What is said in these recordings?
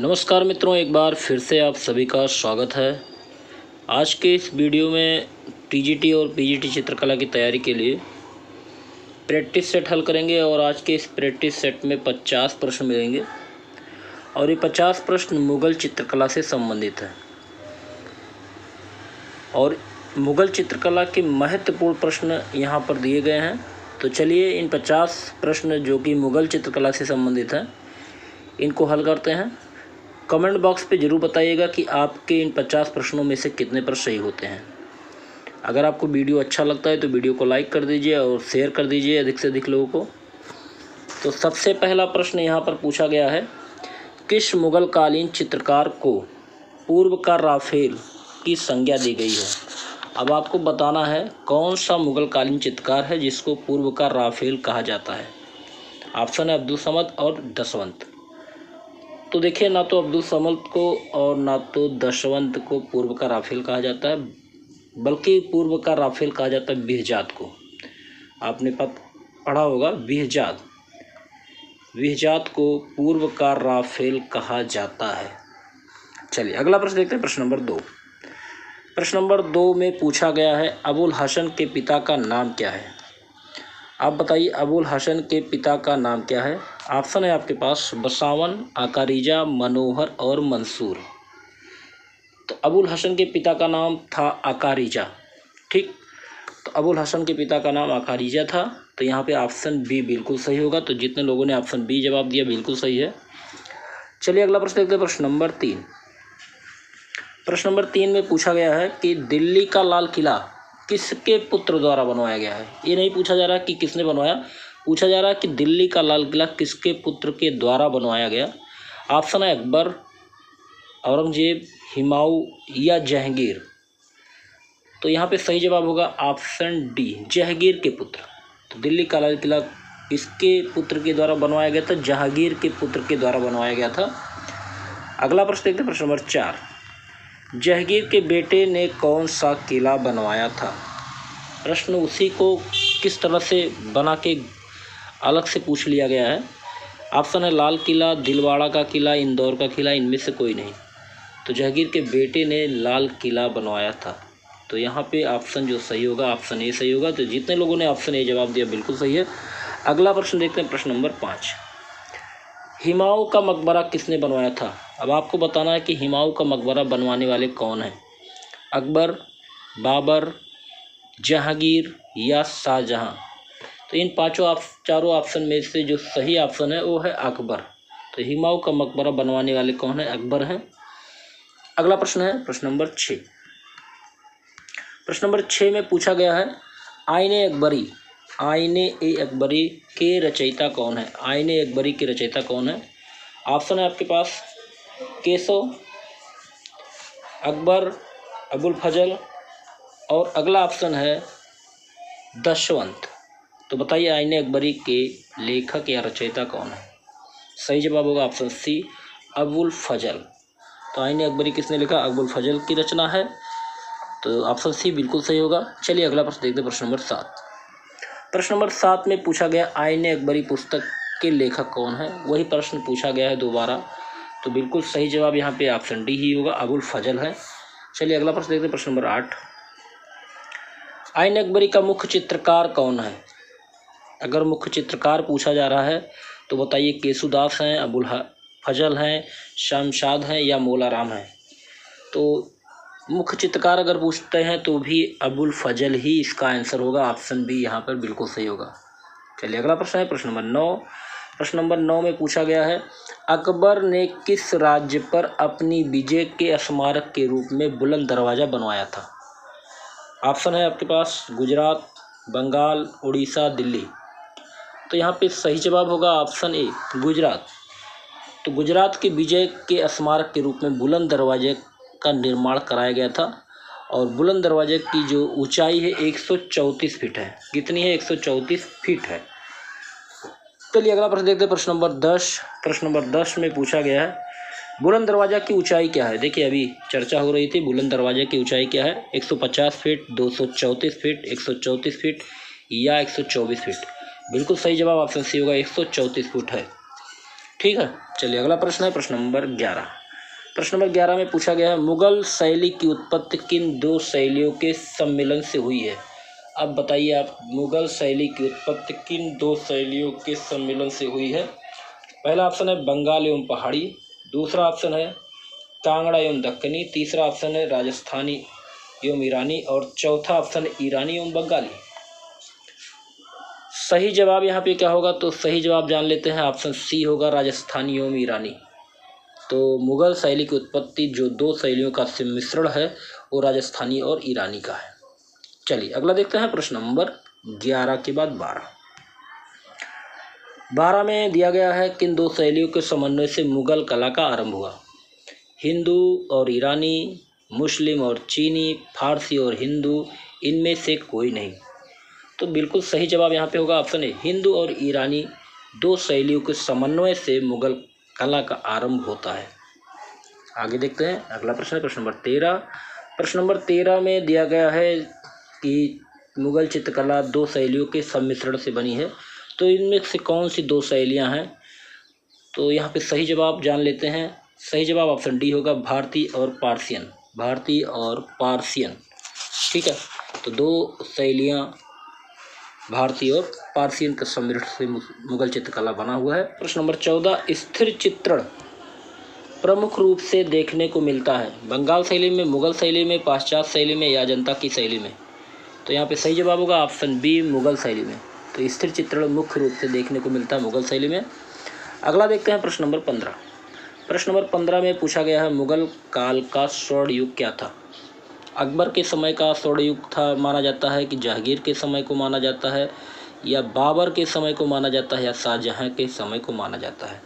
नमस्कार मित्रों, एक बार फिर से आप सभी का स्वागत है। आज के इस वीडियो में टीजीटी और पीजीटी चित्रकला की तैयारी के लिए प्रैक्टिस सेट हल करेंगे और आज के इस प्रैक्टिस सेट में 50 प्रश्न मिलेंगे और ये 50 प्रश्न मुग़ल चित्रकला से संबंधित हैं और मुग़ल चित्रकला के महत्वपूर्ण प्रश्न यहाँ पर दिए गए हैं। तो चलिए इन 50 प्रश्न जो कि मुग़ल चित्रकला से संबंधित हैं इनको हल करते हैं। कमेंट बॉक्स पे ज़रूर बताइएगा कि आपके इन 50 प्रश्नों में से कितने प्रश्न सही होते हैं। अगर आपको वीडियो अच्छा लगता है तो वीडियो को लाइक कर दीजिए और शेयर कर दीजिए अधिक से अधिक लोगों को। तो सबसे पहला प्रश्न यहाँ पर पूछा गया है, किस मुग़ल कालीन चित्रकार को पूर्व का राफेल की संज्ञा दी गई है। अब आपको बताना है कौन सा मुग़ल कालीन चित्रकार है जिसको पूर्व का राफेल कहा जाता है। ऑप्शन है अब्दुल समद और दशवंत। तो देखिए, ना तो अब्दुल समद को और ना तो दशवंत को पूर्व का राफेल कहा जाता है, बल्कि पूर्व का राफेल कहा जाता है बिहजाद को। आपने पढ़ा होगा बिहजाद को पूर्व का राफेल कहा जाता है। चलिए अगला प्रश्न देखते हैं। प्रश्न नंबर 2। प्रश्न नंबर 2 में पूछा गया है, अबुल हसन के पिता का नाम क्या है। आप बताइए अबुल हसन के पिता का नाम क्या है। ऑप्शन है आपके पास बसावन, आकारीजा, मनोहर और मंसूर। तो अबुल हसन के पिता का नाम था आकारीजा। ठीक, तो अबुल हसन के पिता का नाम आकारीजा था। तो यहाँ पे ऑप्शन बी बिल्कुल सही होगा। तो जितने लोगों ने ऑप्शन बी जवाब दिया बिल्कुल सही है। चलिए अगला प्रश्न देखते हैं। प्रश्न नंबर 3। प्रश्न नंबर 3 में पूछा गया है कि दिल्ली का लाल किला किसके पुत्र द्वारा बनवाया गया है। ये नहीं पूछा जा रहा कि किसने बनवाया, पूछा जा रहा है कि दिल्ली का लाल किला किसके पुत्र के द्वारा बनवाया गया। ऑप्शन है अकबर, औरंगजेब, हुमायूं या जहांगीर। तो यहाँ पे सही जवाब होगा ऑप्शन डी, जहांगीर के पुत्र। तो दिल्ली का लाल किला किसके पुत्र के द्वारा बनवाया गया था, जहांगीर के पुत्र के द्वारा बनवाया गया था। अगला प्रश्न देखते हैं। प्रश्न नंबर 4। जहांगीर के बेटे ने कौन सा किला बनवाया था। प्रश्न उसी को किस तरह से बना के अलग से पूछ लिया गया है। ऑप्शन है लाल किला, दिलवाड़ा का किला, इंदौर का किला, इनमें से कोई नहीं। तो जहांगीर के बेटे ने लाल किला बनवाया था। तो यहाँ पे ऑप्शन जो सही होगा ऑप्शन ए सही होगा। तो जितने लोगों ने ऑप्शन ए जवाब दिया बिल्कुल सही है। अगला प्रश्न देखते हैं। प्रश्न नंबर 5। हुमायूं का मकबरा किसने बनवाया था। अब आपको बताना है कि हुमायूं का मकबरा बनवाने वाले कौन हैं। अकबर, बाबर, जहांगीर या शाहजहां। तो इन चारों ऑप्शन में से जो सही ऑप्शन है वो है अकबर। तो हुमायूं का मकबरा बनवाने वाले कौन है, अकबर हैं। अगला प्रश्न है प्रश्न नंबर 6। प्रश्न नंबर 6 में पूछा गया है, आईने अकबरी के रचयिता कौन है। आईने अकबरी के रचयिता कौन है। ऑप्शन है आपके पास केशव, अकबर, अबुल फजल और अगला ऑप्शन है दशवंत। तो बताइए आईने अकबरी के लेखक या रचयिता कौन है। सही जवाब होगा ऑप्शन सी, अबुल फजल। तो आईने अकबरी किसने लिखा, अबुल फजल की रचना है। तो ऑप्शन सी बिल्कुल सही होगा। चलिए अगला प्रश्न देखते हैं। प्रश्न नंबर 7। प्रश्न नंबर 7 में पूछा गया आईने अकबरी पुस्तक के लेखक कौन है। वही प्रश्न पूछा गया है दोबारा। तो बिल्कुल सही जवाब यहाँ पे ऑप्शन डी ही होगा, अबुल फजल है। चलिए अगला प्रश्न देखते हैं। प्रश्न नंबर 8। आईने अकबरी का मुख्य चित्रकार कौन है। अगर मुख्य चित्रकार पूछा जा रहा है तो बताइए केसुदास हैं, अबुल फजल हैं, शमशाद हैं या मोलाराम हैं। तो मुख्य चित्रकार अगर पूछते हैं तो भी अबुल फजल ही इसका आंसर होगा। ऑप्शन बी यहाँ पर बिल्कुल सही होगा। चलिए अगला प्रश्न है प्रश्न नंबर 9। प्रश्न नंबर 9 में पूछा गया है, अकबर ने किस राज्य पर अपनी विजय के स्मारक के रूप में बुलंद दरवाज़ा बनवाया था। ऑप्शन है आपके पास गुजरात, बंगाल, उड़ीसा, दिल्ली। तो यहाँ पे सही जवाब होगा ऑप्शन ए, गुजरात। तो गुजरात के विजय के स्मारक के रूप में बुलंद दरवाजे का निर्माण कराया गया था और बुलंद दरवाजे की जो ऊंचाई है 134 फीट है। कितनी है, 134 फीट है। चलिए अगला प्रश्न देखते हैं। प्रश्न नंबर 10। प्रश्न नंबर 10 में पूछा गया है, बुलंद दरवाजा की ऊंचाई क्या है। देखिए अभी चर्चा हो रही थी, बुलंद दरवाजे की ऊंचाई क्या है, 150 फीट, 234 फीट, 134 फीट या 124 फीट। बिल्कुल सही जवाब ऑप्शन सी होगा, 134 फुट है। ठीक है। चलिए अगला प्रश्न है प्रश्न नंबर 11। प्रश्न नंबर 11 में पूछा गया है मुगल शैली की उत्पत्ति किन दो शैलियों के सम्मिलन से हुई है। अब बताइए आप, मुगल शैली की उत्पत्ति किन दो शैलियों के सम्मिलन से हुई है। पहला ऑप्शन है बंगाल एवं पहाड़ी, दूसरा ऑप्शन है कांगड़ा एवं दक्कनी, तीसरा ऑप्शन है राजस्थानी एवं ईरानी और चौथा ऑप्शन है ईरानी एवं बंगाली। सही जवाब यहाँ पे क्या होगा, तो सही जवाब जान लेते हैं, ऑप्शन सी होगा राजस्थानी एवं ईरानी। तो मुगल शैली की उत्पत्ति जो दो शैलियों का मिश्रण है वो राजस्थानी और ईरानी का है। चलिए अगला देखते हैं प्रश्न नंबर 11 के बाद 12 में दिया गया है किन दो शैलियों के समन्वय से मुगल कला का आरंभ हुआ। हिंदू और ईरानी, मुस्लिम और चीनी, फारसी और हिंदू, इनमें से कोई नहीं। तो बिल्कुल सही जवाब यहाँ पे होगा ऑप्शन ए, हिंदू और ईरानी दो शैलियों के समन्वय से मुगल कला का आरंभ होता है। आगे देखते हैं अगला प्रश्न है प्रश्न नंबर 13। प्रश्न नंबर 13 में दिया गया है कि मुगल चित्रकला दो शैलियों के सम्मिश्रण से बनी है, तो इनमें से कौन सी दो शैलियाँ हैं। तो यहाँ पे सही जवाब जान लेते हैं। सही जवाब ऑप्शन डी होगा, भारतीय और पारसियन। भारतीय और पारसियन, ठीक है। तो दो शैलियाँ भारतीय और पारसियन के सम्मिश्रण से मुगल चित्रकला बना हुआ है। प्रश्न नंबर 14, स्थिर चित्रण प्रमुख रूप से देखने को मिलता है बंगाल शैली में, मुगल शैली में, पाश्चात्य शैली में या अजंता की शैली में। तो यहाँ पे सही जवाब होगा ऑप्शन बी, मुगल शैली में। तो स्थिर चित्रण मुख्य रूप से देखने को मिलता है मुगल शैली में। अगला देखते हैं प्रश्न नंबर 15। प्रश्न नंबर 15 में पूछा गया है मुगल काल का स्वर्ण युग क्या था। अकबर के समय का स्वर्ण युग था माना जाता है कि जहांगीर के समय को माना जाता है या बाबर के समय को माना जाता है या शाहजहां के समय को माना जाता है।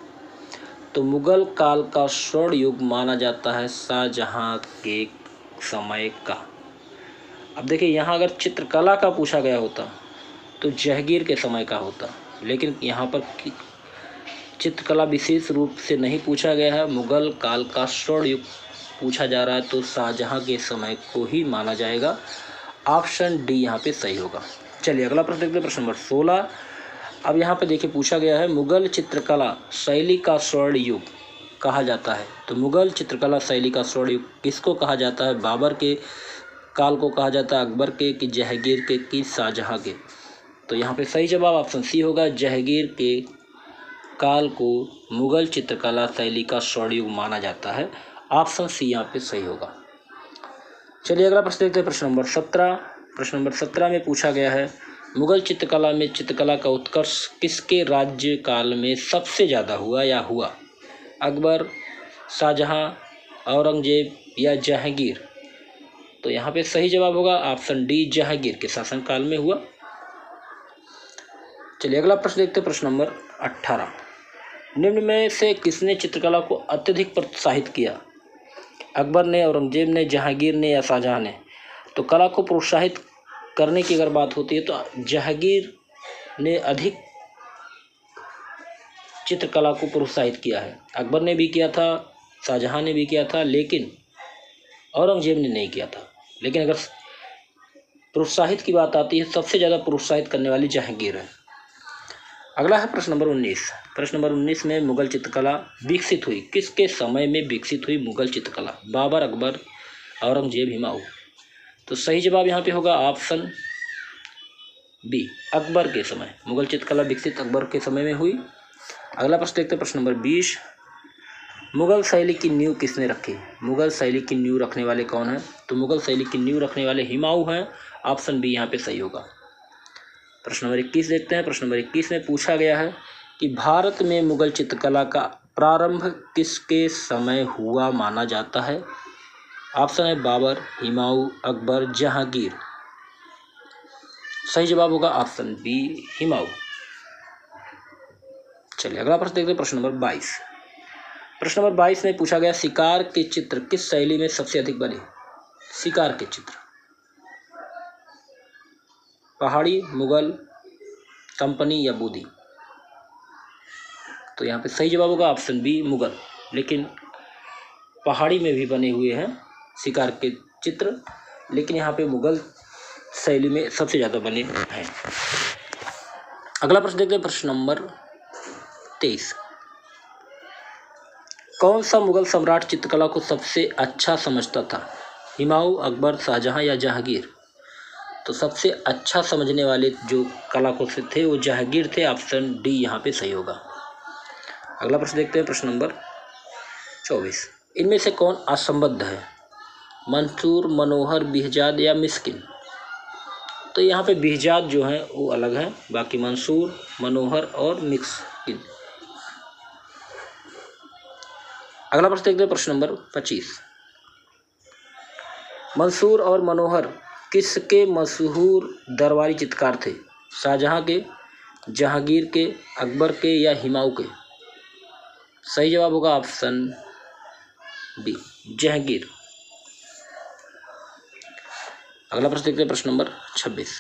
तो मुगल काल का स्वर्ण युग माना जाता है शाहजहां के समय का। अब देखिए यहाँ अगर चित्रकला का पूछा गया होता तो जहांगीर के समय का होता, लेकिन यहाँ पर चित्रकला विशेष रूप से नहीं पूछा गया है, मुगल काल का स्वर्ण युग पूछा जा रहा है तो शाहजहां के समय को ही माना जाएगा। ऑप्शन डी यहाँ पे सही होगा। चलिए अगला प्रश्न देखते हैं प्रश्न नंबर 16। अब यहाँ पे देखिए पूछा गया है मुगल चित्रकला शैली का स्वर्ण युग कहा जाता है। तो मुगल चित्रकला शैली का स्वर्ण युग किसको कहा जाता है, बाबर के काल को कहा जाता है, अकबर के कि जहांगीर के कि शाहजहां के। तो यहाँ पे सही जवाब ऑप्शन सी होगा, जहांगीर के काल को मुगल चित्रकला शैली का स्वर्ण युग माना जाता है। ऑप्शन सी यहाँ पे सही होगा। चलिए अगला प्रश्न देखते हैं प्रश्न नंबर 17। प्रश्न नंबर 17 में पूछा गया है मुगल चित्रकला में चित्रकला का उत्कर्ष किसके राज्य काल में सबसे ज़्यादा हुआ या हुआ। अकबर, शाहजहां, औरंगजेब या जहांगीर। तो यहाँ पे सही जवाब होगा ऑप्शन डी, जहांगीर के शासनकाल में हुआ। चलिए अगला प्रश्न देखते हैं प्रश्न नंबर 18। निम्न में से किसने चित्रकला को अत्यधिक प्रोत्साहित किया। अकबर ने, औरंगजेब ने, जहांगीर ने या शाहजहां ने। तो कला को प्रोत्साहित करने की अगर बात होती है तो जहांगीर ने अधिक चित्रकला को प्रोत्साहित किया है। अकबर ने भी किया था, शाहजहां ने भी किया था, लेकिन औरंगजेब ने नहीं किया था। लेकिन अगर प्रोत्साहित की बात आती है सबसे ज़्यादा प्रोत्साहित करने वाली जहांगीर है। अगला है प्रश्न नंबर 19। प्रश्न नंबर 19 में मुगल चित्रकला विकसित हुई किसके समय में विकसित हुई मुगल चित्रकला, बाबर, अकबर, औरंगजेब, हुमायूं। तो सही जवाब यहाँ पे होगा ऑप्शन बी, अकबर के समय। मुगल चित्रकला विकसित अकबर के समय में हुई। अगला प्रश्न देखते हैं प्रश्न नंबर 20। मुगल शैली की नींव किसने रखी। मुगल शैली की नींव रखने वाले कौन हैं। तो मुगल शैली की नींव रखने वाले हुमायूं हैं। ऑप्शन बी यहाँ पे सही होगा। प्रश्न नंबर 21 देखते हैं। प्रश्न नंबर 21 में पूछा गया है कि भारत में मुगल चित्रकला का प्रारंभ किसके समय हुआ माना जाता है। ऑप्शन है बाबर, हुमायूं, अकबर, जहांगीर। सही जवाब होगा ऑप्शन बी, हुमायूं। चलिए अगला प्रश्न देखते हैं प्रश्न नंबर 22। प्रश्न नंबर 22 में पूछा गया शिकार के चित्र किस शैली में सबसे अधिक बने। शिकार के चित्र पहाड़ी, मुगल, कंपनी या बूदी। तो यहाँ पे सही जवाब होगा ऑप्शन बी, मुगल। लेकिन पहाड़ी में भी बने हुए हैं शिकार के चित्र, लेकिन यहाँ पे मुगल शैली में सबसे ज़्यादा बने हैं। अगला प्रश्न देखते हैं प्रश्न नंबर 23। कौन सा मुगल सम्राट चित्रकला को सबसे अच्छा समझता था? हुमायूं, अकबर, शाहजहां या जहांगीर? तो सबसे अच्छा समझने वाले जो कला को से थे वो जहांगीर थे। ऑप्शन डी यहाँ पे सही होगा। अगला प्रश्न देखते हैं, प्रश्न नंबर 24। इनमें से कौन असंबद्ध है? मंसूर, मनोहर, बिहजाद या मिस्किन? तो यहाँ पे बिहजाद जो है वो अलग है, बाकी मंसूर, मनोहर और मिस्किन। अगला प्रश्न देखते हैं, प्रश्न नंबर 25। मंसूर और मनोहर किसके मशहूर दरबारी चित्रकार थे? शाहजहां के, जहांगीर के, अकबर के या हुमायूं के? सही जवाब होगा ऑप्शन बी, जहांगीर। अगला प्रश्न देखते हैं, प्रश्न नंबर 26।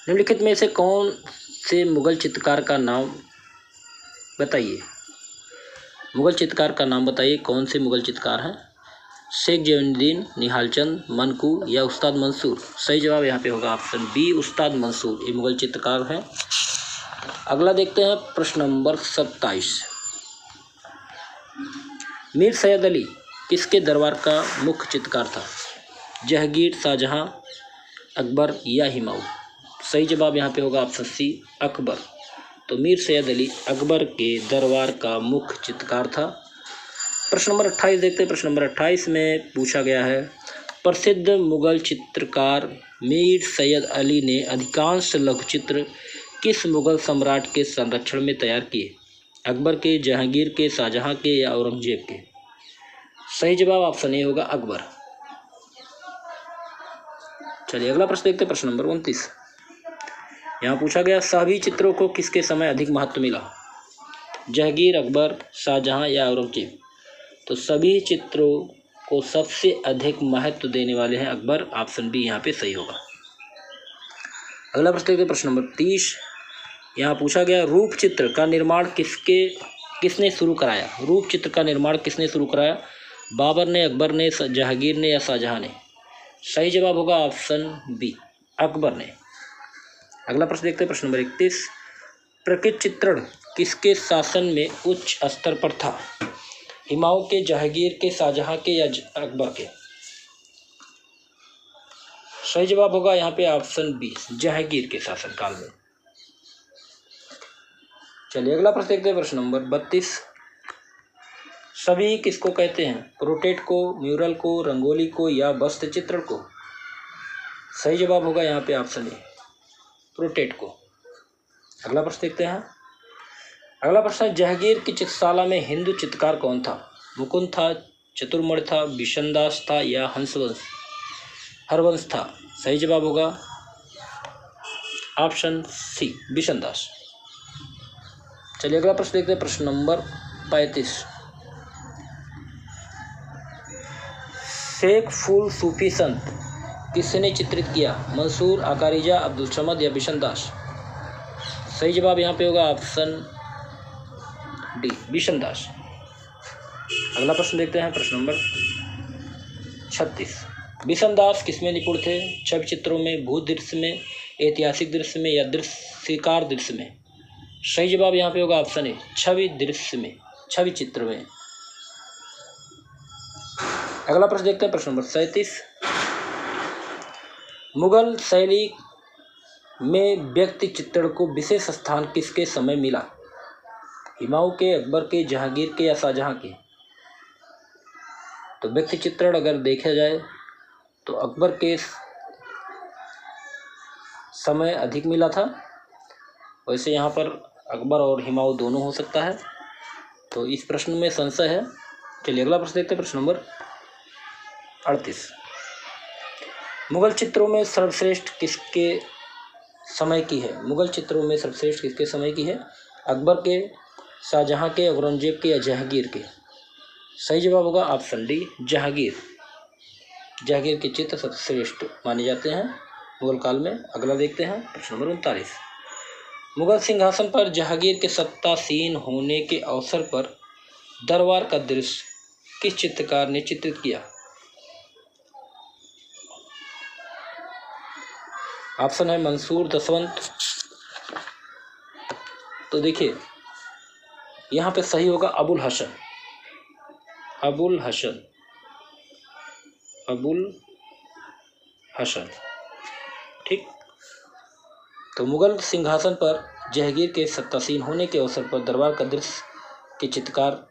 निम्नलिखित में से कौन से मुगल चित्रकार का नाम बताइए? मुगल चित्रकार का नाम बताइए, कौन से मुगल चित्रकार हैं? शेख जैनुद्दीन, निहाल चंद, मनकू या उस्ताद मंसूर? सही जवाब यहाँ पे होगा ऑप्शन बी, उस्ताद मंसूर। ये मुगल चित्रकार हैं। अगला देखते हैं, प्रश्न नंबर 27। मीर सैयद अली किसके दरबार का मुख्य चित्रकार था? जहांगीर, शाहजहां, अकबर या हुमायूं? सही जवाब यहाँ पे होगा ऑप्शन सी, अकबर। तो मीर सैयद अली अकबर के दरबार का मुख्य चित्रकार था। प्रश्न नंबर 28 देखते हैं। प्रश्न नंबर 28 में पूछा गया है, प्रसिद्ध मुगल चित्रकार मीर सैयद अली ने अधिकांश लघुचित्र किस मुगल सम्राट के संरक्षण में तैयार किए? अकबर के, जहांगीर के, शाहजहां के या औरंगजेब के? सही जवाब ऑप्शन ए होगा, अकबर। चलिए अगला प्रश्न देखते हैं, प्रश्न नंबर 29। यहाँ पूछा गया, सभी चित्रों को किसके समय अधिक महत्व मिला? जहांगीर, अकबर, शाहजहां या औरंगजेब? तो सभी चित्रों को सबसे अधिक महत्व देने वाले हैं अकबर। ऑप्शन बी यहाँ पे सही होगा। अगला प्रश्न देखते हैं, प्रश्न नंबर 30। यहाँ पूछा गया, रूप चित्र का निर्माण किसने शुरू कराया? रूप चित्र का निर्माण किसने शुरू कराया? बाबर ने, अकबर ने, जहांगीर ने या शाहजहां ने? सही जवाब होगा ऑप्शन बी, अकबर ने। अगला प्रश्न देखते हैं, प्रश्न नंबर 31। प्रकृति चित्रण किसके शासन में उच्च स्तर पर था? हुमायूं के, जहांगीर के, शाहजहां के या अकबर के? सही जवाब होगा यहाँ पे ऑप्शन बी, जहांगीर के शासनकाल में। चलिए अगला प्रश्न देखते हैं, प्रश्न नंबर 32। सभी किसको कहते हैं? पोर्ट्रेट को, म्यूरल को, रंगोली को या वस्त्र चित्रण को? सही जवाब होगा यहाँ पे ऑप्शन ए, पोर्ट्रेट को। अगला प्रश्न देखते हैं। अगला प्रश्न, जहांगीर की चित्रशाला में हिंदू चित्रकार कौन था? मुकुंद था, चतुर्मण था, बिशनदास था या हरवंश था? सही जवाब होगा ऑप्शन सी, बिशनदास। चलिए अगला प्रश्न देखते हैं, प्रश्न नंबर 35। शेख फूल सूफी संत किसने चित्रित किया? मंसूर, अकारिजा, अब्दुल समद या बिशनदास? सही जवाब यहाँ पे होगा ऑप्शन डी, बिशनदास। अगला प्रश्न देखते हैं, प्रश्न नंबर 36। बिशनदास किसमें निपुण थे? छवि चित्रों में, भूत दृश्य में, ऐतिहासिक दृश्य में या दृश्यकार दृश्य में? सही जवाब यहाँ पे होगा ऑप्शन ए, छवि दृश्य में, छवि चित्र में। अगला प्रश्न देखते हैं, प्रश्न नंबर 37। मुगल शैली में व्यक्ति चित्रण को विशेष स्थान किसके समय मिला? हुमायूं के, अकबर के, जहांगीर के या शाहजहां के? तो व्यक्ति चित्रण अगर देखा जाए तो अकबर के समय अधिक मिला था। वैसे यहाँ पर अकबर और हुमायूं दोनों हो सकता है, तो इस प्रश्न में संशय है। चलिए अगला प्रश्न देखते हैं, प्रश्न नंबर 38। मुगल चित्रों में सर्वश्रेष्ठ किसके समय की है? मुगल चित्रों में सर्वश्रेष्ठ किसके समय की है? अकबर के, शाहजहां के, औरंगजेब के या जहांगीर के? सही जवाब होगा ऑप्शन डी, जहांगीर। जहांगीर के चित्र सबसे श्रेष्ठ माने जाते हैं मुगल काल में। अगला देखते हैं, प्रश्न नंबर 39। मुगल सिंहासन पर जहांगीर के सत्तासीन होने के अवसर पर दरबार का दृश्य किस चित्रकार ने चित्रित किया? ऑप्शन है मंसूर, दसवंत। तो देखिए, यहाँ पे सही होगा अबुल हसन, अबुल हसन, अबुल हसन। ठीक। तो मुगल सिंहासन पर जहांगीर के सत्तासीन होने के अवसर पर दरबार का दृश्य के चित्रकार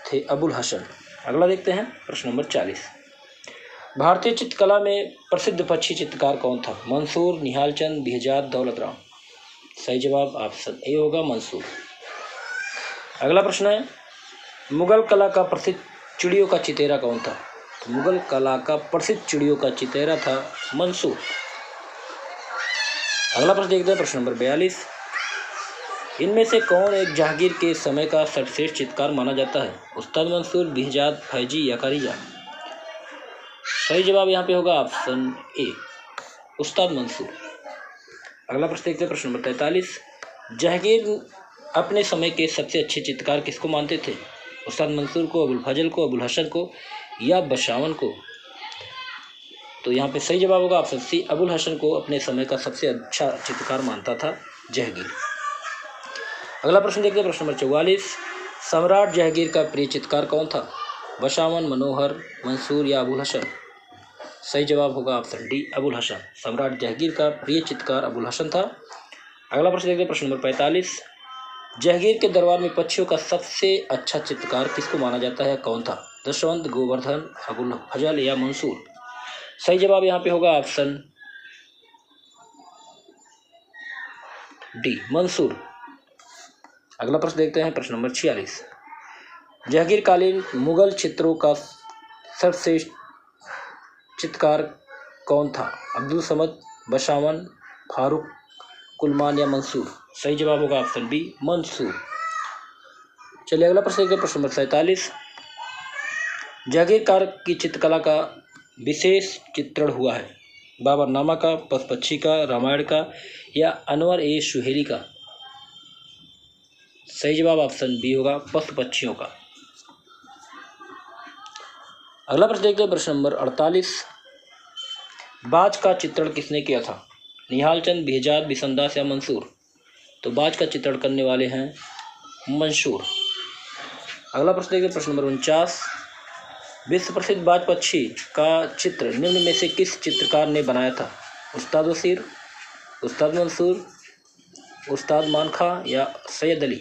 थे अबुल हसन। अगला देखते हैं प्रश्न नंबर 40। भारतीय चित्रकला में प्रसिद्ध पक्षी चित्रकार कौन था? मंसूर, निहाल चंद, बेहजाद, दौलत राम। सही जवाब ऑप्शन ए होगा मंसूर। अगला प्रश्न है, मुगल कला का प्रसिद्ध चिड़ियों का चितेरा कौन था? तो मुगल कला का प्रसिद्ध चिड़ियों का चितेरा था मंसूर। अगला प्रश्न देखते हैं प्रश्न नंबर 42। इनमें से कौन एक जहांगीर के समय का सर्वश्रेष्ठ चित्रकार माना जाता है? उस्ताद मंसूर, बेहजाद, फैजी या कारिजा। सही जवाब यहाँ पे होगा ऑप्शन ए, उस्ताद मंसूर। अगला प्रश्न देखते हैं प्रश्न नंबर 43। जहांगीर अपने समय के सबसे अच्छे चित्रकार किसको मानते थे? उस्ताद मंसूर को, अबुल फजल को, अबुल हसन को या बशावन को। तो यहाँ पे सही जवाब होगा ऑप्शन सी, अबुल हसन को अपने समय का सबसे अच्छा चित्रकार मानता था जहांगीर। अगला प्रश्न देखते हैं प्रश्न नंबर 44। सम्राट जहांगीर का प्रिय चित्रकार कौन था? बशावन, मनोहर, मंसूर या अबुल हसन। सही जवाब होगा ऑप्शन डी, अबुल हसन। सम्राट जहांगीर का प्रिय चित्रकार अबुल हसन था। अगला प्रश्न देखते हैं प्रश्न नंबर 45। जहांगीर के दरबार में पक्षियों का सबसे अच्छा चित्रकार किसको माना जाता है? कौन था? दशवंत, गोवर्धन, अबुल फजल या मंसूर। सही जवाब यहाँ पे होगा ऑप्शन डी, मंसूर। अगला प्रश्न देखते हैं प्रश्न नंबर 46। जहांगीर कालीन मुगल चित्रों का सर्वश्रेष्ठ चित्रकार कौन था? अब्दुल समद, बशावन, फारूक, कुलमान या मंसूर। सही जवाब होगा ऑप्शन बी, मंसूर। चलिए अगला प्रश्न देखते हैं प्रश्न नंबर 47। जहांगीर कार की चित्रकला का विशेष चित्रण हुआ है? बाबरनामा का, पशुपक्षी का, रामायण का या अनवर ए सुहेली का। सही जवाब ऑप्शन बी होगा, पशु पक्षियों का। अगला प्रश्न देखते हैं प्रश्न नंबर 48। बाज का चित्रण किसने किया था? निहाल चंद, बेहजाद, बिसंदास या मंसूर। तो बाज का चित्रण करने वाले हैं मंसूर। अगला प्रश्न देखते हैं प्रश्न नंबर 49। विश्व प्रसिद्ध बाज पक्षी का चित्र निम्न में से किस चित्रकार ने बनाया था? उस्ताद वसीर, उस्ताद मंसूर, उस्ताद मानखा या सैयद अली।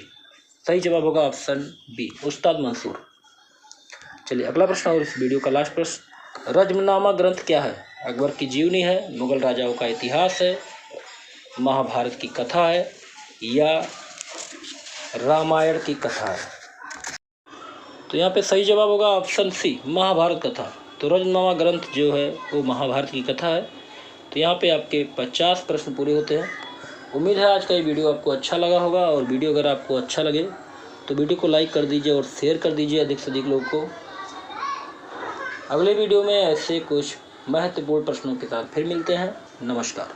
सही जवाब होगा ऑप्शन बी, उस्ताद मंसूर। चलिए अगला प्रश्न और इस वीडियो का लास्ट प्रश्न। रज्मनामा ग्रंथ क्या है? अकबर की जीवनी है, मुगल राजाओं का इतिहास है, महाभारत की कथा है या रामायण की कथा है। तो यहाँ पे सही जवाब होगा ऑप्शन सी, महाभारत कथा। तो रज्मनामा ग्रंथ जो है वो महाभारत की कथा है। तो यहाँ पे आपके 50 प्रश्न पूरे होते हैं। उम्मीद है आज का ये वीडियो आपको अच्छा लगा होगा, और वीडियो अगर आपको अच्छा लगे तो वीडियो को लाइक कर दीजिए और शेयर कर दीजिए अधिक से अधिक लोगों को। अगले वीडियो में ऐसे कुछ महत्वपूर्ण प्रश्नों के साथ फिर मिलते हैं। नमस्कार।